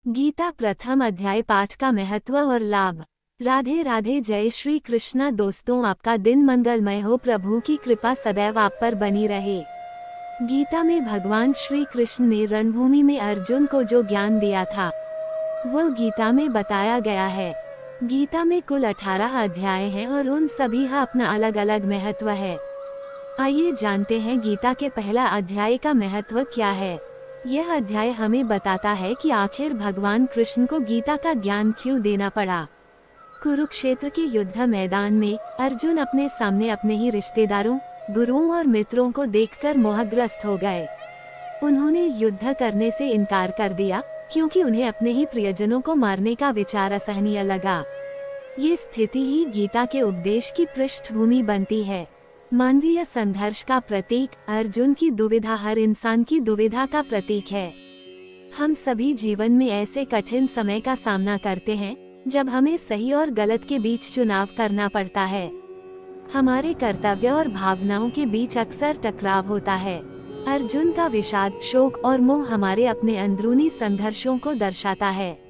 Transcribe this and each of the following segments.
गीता प्रथम अध्याय पाठ का महत्व और लाभ। राधे राधे। जय श्री कृष्णा। दोस्तों, आपका दिन मंगलमय हो। प्रभु की कृपा सदैव आप पर बनी रहे। गीता में भगवान श्री कृष्ण ने रणभूमि में अर्जुन को जो ज्ञान दिया था वो गीता में बताया गया है। गीता में कुल 18 अध्याय हैं और उन सभी का अपना अलग अलग महत्व है। आइए जानते हैं गीता के पहला अध्याय का महत्व क्या है। यह अध्याय हमें बताता है कि आखिर भगवान कृष्ण को गीता का ज्ञान क्यों देना पड़ा। कुरुक्षेत्र के युद्ध मैदान में अर्जुन अपने सामने अपने ही रिश्तेदारों, गुरुओं और मित्रों को देखकर मोहग्रस्त हो गए। उन्होंने युद्ध करने से इनकार कर दिया क्योंकि उन्हें अपने ही प्रियजनों को मारने का विचार असहनीय लगा। ये स्थिति ही गीता के उपदेश की पृष्ठभूमि बनती है। मानवीय संघर्ष का प्रतीक अर्जुन की दुविधा हर इंसान की दुविधा का प्रतीक है। हम सभी जीवन में ऐसे कठिन समय का सामना करते हैं जब हमें सही और गलत के बीच चुनाव करना पड़ता है। हमारे कर्तव्य और भावनाओं के बीच अक्सर टकराव होता है। अर्जुन का विषाद, शोक और मोह हमारे अपने अंदरूनी संघर्षों को दर्शाता है।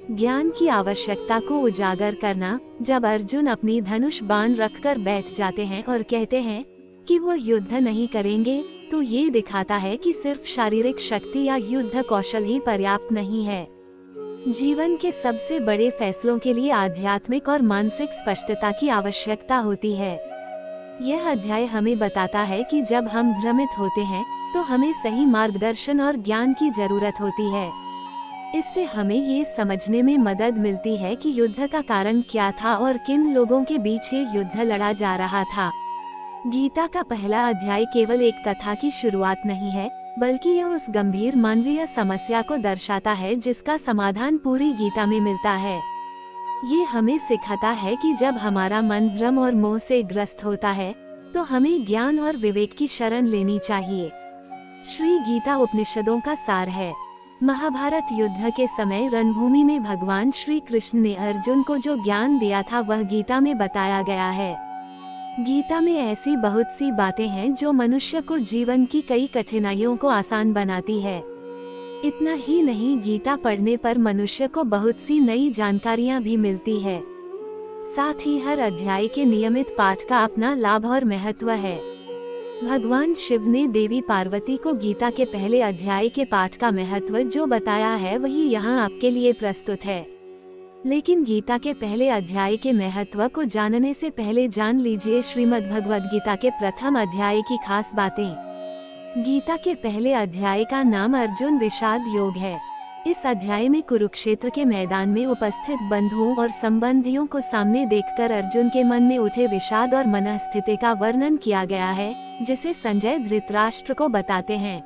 ज्ञान की आवश्यकता को उजागर करना। जब अर्जुन अपनी धनुष बाण रखकर बैठ जाते हैं और कहते हैं कि वो युद्ध नहीं करेंगे, तो ये दिखाता है कि सिर्फ शारीरिक शक्ति या युद्ध कौशल ही पर्याप्त नहीं है। जीवन के सबसे बड़े फैसलों के लिए आध्यात्मिक और मानसिक स्पष्टता की आवश्यकता होती है। यह अध्याय हमें बताता है कि जब हम भ्रमित होते हैं तो हमें सही मार्गदर्शन और ज्ञान की जरूरत होती है। इससे हमें ये समझने में मदद मिलती है कि युद्ध का कारण क्या था और किन लोगों के बीच ये युद्ध लड़ा जा रहा था। गीता का पहला अध्याय केवल एक कथा की शुरुआत नहीं है, बल्कि यह उस गंभीर मानवीय समस्या को दर्शाता है जिसका समाधान पूरी गीता में मिलता है। ये हमें सिखाता है कि जब हमारा मन भ्रम और मोह से ग्रस्त होता है तो हमें ज्ञान और विवेक की शरण लेनी चाहिए। श्री गीता उपनिषदों का सार है। महाभारत युद्ध के समय रणभूमि में भगवान श्री कृष्ण ने अर्जुन को जो ज्ञान दिया था वह गीता में बताया गया है। गीता में ऐसी बहुत सी बातें हैं जो मनुष्य को जीवन की कई कठिनाइयों को आसान बनाती है। इतना ही नहीं, गीता पढ़ने पर मनुष्य को बहुत सी नई जानकारियां भी मिलती है। साथ ही हर अध्याय के नियमित पाठ का अपना लाभ और महत्व है। भगवान शिव ने देवी पार्वती को गीता के पहले अध्याय के पाठ का महत्व जो बताया है वही यहाँ आपके लिए प्रस्तुत है। लेकिन गीता के पहले अध्याय के महत्व को जानने से पहले जान लीजिए श्रीमद् भगवद गीता के प्रथम अध्याय की खास बातें। गीता के पहले अध्याय का नाम अर्जुन विषाद योग है। इस अध्याय में कुरुक्षेत्र के मैदान में उपस्थित बंधुओं और संबंधियों को सामने देखकर अर्जुन के मन में उठे विषाद और मनस्थिति का वर्णन किया गया है, जिसे संजय धृतराष्ट्र को बताते हैं।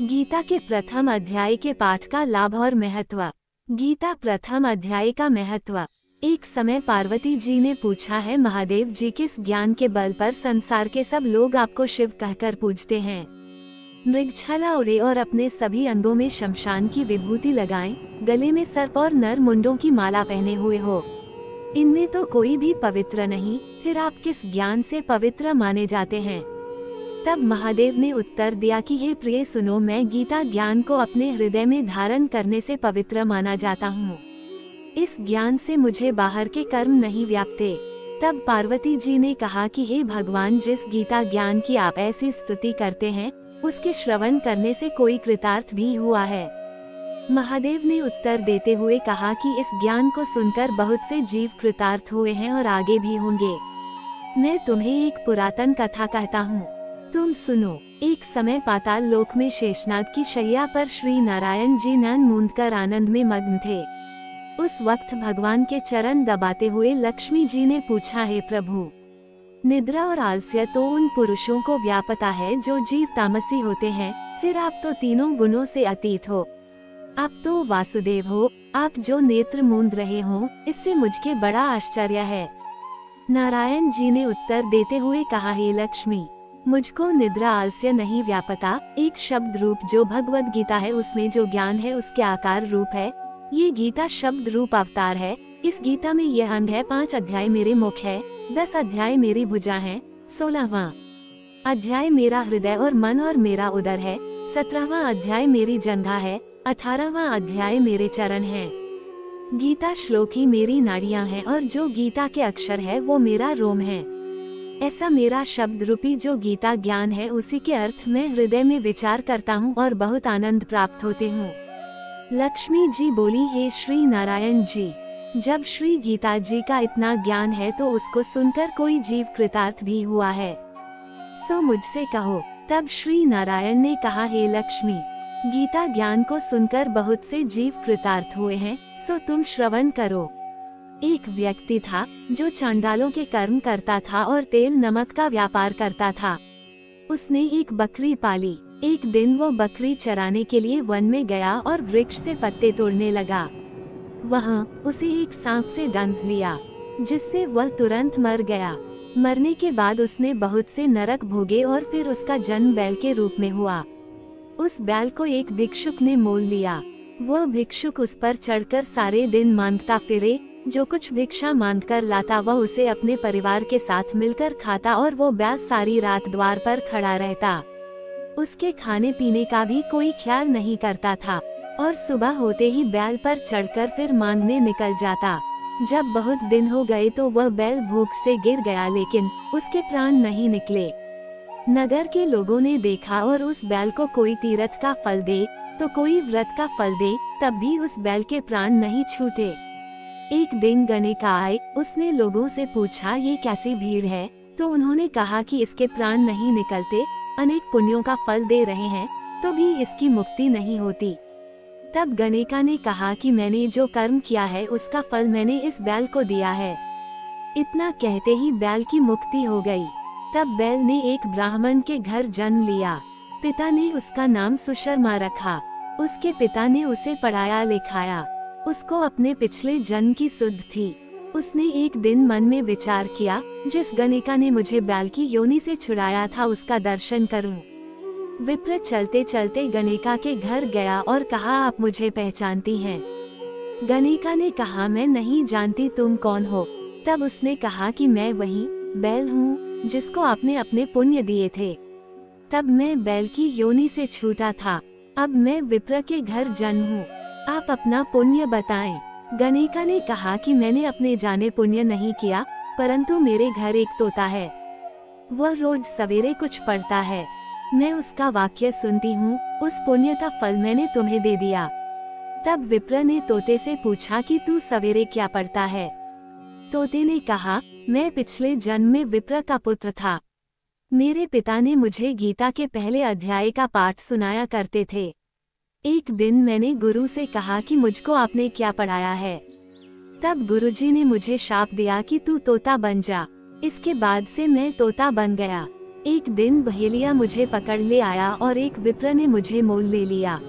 गीता के प्रथम अध्याय के पाठ का लाभ और महत्व। गीता प्रथम अध्याय का महत्व। एक समय पार्वती जी ने पूछा है, महादेव जी, किस ज्ञान के बल पर संसार के सब लोग आपको शिव कहकर पूजते हैं? मृगछाला उड़े और अपने सभी अंगों में शमशान की विभूति लगाएं, गले में सर्प और नर मुंडों की माला पहने हुए हो। इनमें तो कोई भी पवित्र नहीं, फिर आप किस ज्ञान से पवित्र माने जाते हैं? तब महादेव ने उत्तर दिया कि हे प्रिय सुनो, मैं गीता ज्ञान को अपने हृदय में धारण करने से पवित्र माना जाता हूँ। इस ज्ञान से मुझे बाहर के कर्म नहीं व्यापते। तब पार्वती जी ने कहा कि हे भगवान, जिस गीता ज्ञान की आप ऐसी स्तुति करते हैं उसके श्रवण करने से कोई कृतार्थ भी हुआ है? महादेव ने उत्तर देते हुए कहा कि इस ज्ञान को सुनकर बहुत से जीव कृतार्थ हुए हैं और आगे भी होंगे। मैं तुम्हें एक पुरातन कथा कहता हूँ, तुम सुनो। एक समय पाताल लोक में शेषनाग की शैया पर श्री नारायण जी नैन मूंदकर आनंद में मग्न थे। उस वक्त भगवान के चरण दबाते हुए लक्ष्मी जी ने पूछा, हे प्रभु, निद्रा और आलस्य तो उन पुरुषों को व्यापता है जो जीव तामसी होते हैं, फिर आप तो तीनों गुणों से अतीत हो। आप तो वासुदेव हो, आप जो नेत्र मूंद रहे हो, इससे मुझके बड़ा आश्चर्य है। नारायण जी ने उत्तर देते हुए कहा, हे लक्ष्मी, मुझको निद्रा आलस्य नहीं व्यापता। एक शब्द रूप जो भगवद गीता है उसमें जो ज्ञान है उसके आकार रूप है। ये गीता शब्द रूप अवतार है। इस गीता में यह अंग है। 5 अध्याय मेरे मुख है, 10 अध्याय मेरी भुजा है, 16वां अध्याय मेरा हृदय और मन और मेरा उदर है, 17वां अध्याय मेरी जंघा है, 18वां अध्याय मेरे चरण है। गीता श्लोकी मेरी नाड़ियां हैं और जो गीता के अक्षर है वो मेरा रोम है। ऐसा मेरा शब्द रूपी जो गीता ज्ञान है उसी के अर्थ में हृदय में विचार करता हूँ और बहुत आनंद प्राप्त होते हूँ। लक्ष्मी जी बोली, हे श्री नारायण जी, जब श्री गीता जी का इतना ज्ञान है तो उसको सुनकर कोई जीव कृतार्थ भी हुआ है, सो मुझसे कहो। तब श्री नारायण ने कहा, हे लक्ष्मी, गीता ज्ञान को सुनकर बहुत से जीव कृतार्थ हुए हैं, सो तुम श्रवण करो। एक व्यक्ति था जो चांडालों के कर्म करता था और तेल नमक का व्यापार करता था। उसने एक बकरी पाली। एक दिन वो बकरी चराने के लिए वन में गया और वृक्ष से पत्ते तोड़ने लगा। वहाँ उसे एक सांप से डंस लिया, जिससे वह तुरंत मर गया। मरने के बाद उसने बहुत से नरक भोगे और फिर उसका जन्म बैल के रूप में हुआ। उस बैल को एक भिक्षुक ने मोल लिया। वह भिक्षुक उस पर चढ़कर सारे दिन मांगता फिरे। जो कुछ भिक्षा मांग कर लाता वह उसे अपने परिवार के साथ मिलकर खाता और वो बैल सारी रात द्वार पर खड़ा रहता। उसके खाने पीने का भी कोई ख्याल नहीं करता था और सुबह होते ही बैल पर चढ़कर फिर मांगने निकल जाता। जब बहुत दिन हो गए तो वह बैल भूख से गिर गया, लेकिन उसके प्राण नहीं निकले। नगर के लोगों ने देखा और उस बैल को कोई तीर्थ का फल दे तो कोई व्रत का फल दे, तब भी उस बैल के प्राण नहीं छूटे। एक दिन गणिका आए। उसने लोगों से पूछा, ये कैसी भीड़ है? तो उन्होंने कहा कि इसके प्राण नहीं निकलते, अनेक पुण्यों का फल दे रहे हैं तो भी इसकी मुक्ति नहीं होती। तब गणिका ने कहा कि मैंने जो कर्म किया है उसका फल मैंने इस बैल को दिया है। इतना कहते ही बैल की मुक्ति हो गई। तब बैल ने एक ब्राह्मण के घर जन्म लिया। पिता ने उसका नाम सुशर्मा रखा। उसके पिता ने उसे पढ़ाया लिखाया। उसको अपने पिछले जन्म की सुध थी। उसने एक दिन मन में विचार किया, जिस गणिका ने मुझे बैल की योनि से छुड़ाया था उसका दर्शन करूं। विप्र चलते चलते गणिका के घर गया और कहा, आप मुझे पहचानती हैं? गणिका ने कहा, मैं नहीं जानती, तुम कौन हो? तब उसने कहा कि मैं वही बैल हूँ जिसको आपने अपने पुण्य दिए थे। तब मैं बैल की योनि से छूटा था, अब मैं विप्र के घर जन्म हूँ, आप अपना पुण्य बताएं। गणिका ने कहा कि मैंने अपने जाने पुण्य नहीं किया, परंतु मेरे घर एक तोता है, वह रोज सवेरे कुछ पढ़ता है, मैं उसका वाक्य सुनती हूँ, उस पुण्य का फल मैंने तुम्हें दे दिया। तब विप्र ने तोते से पूछा कि तू सवेरे क्या पढ़ता है? तोते ने कहा, मैं पिछले जन्म में विप्र का पुत्र था। मेरे पिता ने मुझे गीता के पहले अध्याय का पाठ सुनाया करते थे। एक दिन मैंने गुरु से कहा कि मुझको आपने क्या पढ़ाया है? तब गुरुजी ने मुझे शाप दिया कि तू तोता बन जा। इसके बाद से मैं तोता बन गया। एक दिन बहेलिया मुझे पकड़ ले आया और एक विप्र ने मुझे मोल ले लिया।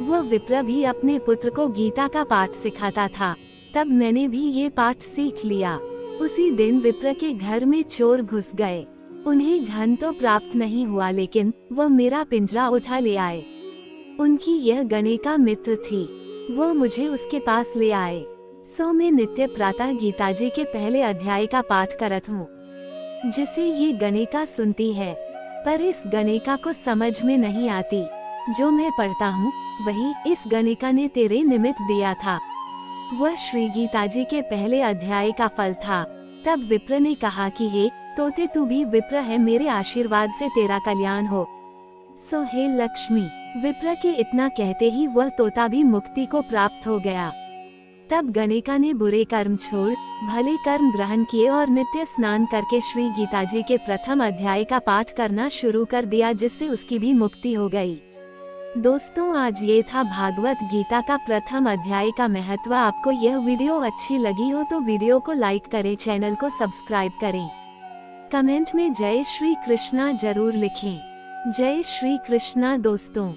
वह विप्र भी अपने पुत्र को गीता का पाठ सिखाता था। तब मैंने भी ये पाठ सीख लिया। उसी दिन विप्र के घर में चोर घुस गए। उन्हें धन तो प्राप्त नहीं हुआ, लेकिन वह मेरा पिंजरा उठा ले आए। उनकी यह गणिका मित्र थी। वो मुझे उसके पास ले आए। सो मैं नित्य प्रातः गीता जी के पहले अध्याय का पाठ करत हूँ, जिसे ये गणिका सुनती है, पर इस गणिका को समझ में नहीं आती। जो मैं पढ़ता हूँ वही इस गणिका ने तेरे निमित्त दिया था। वह श्री गीता जी के पहले अध्याय का फल था। तब विप्र ने कहा कि हे तोते, तू भी विप्र है, मेरे आशीर्वाद से तेरा कल्याण हो। सो हे लक्ष्मी। विप्र के इतना कहते ही वह तोता भी मुक्ति को प्राप्त हो गया। तब गणिका ने बुरे कर्म छोड़ भले कर्म ग्रहण किए और नित्य स्नान करके श्री गीता जी के प्रथम अध्याय का पाठ करना शुरू कर दिया, जिससे उसकी भी मुक्ति हो गई। दोस्तों, आज ये था भागवत गीता का प्रथम अध्याय का महत्व। आपको यह वीडियो अच्छी लगी हो तो वीडियो को लाइक करें, चैनल को सब्सक्राइब करें, कमेंट में जय श्री कृष्णा जरूर लिखें। जय श्री कृष्णा दोस्तों।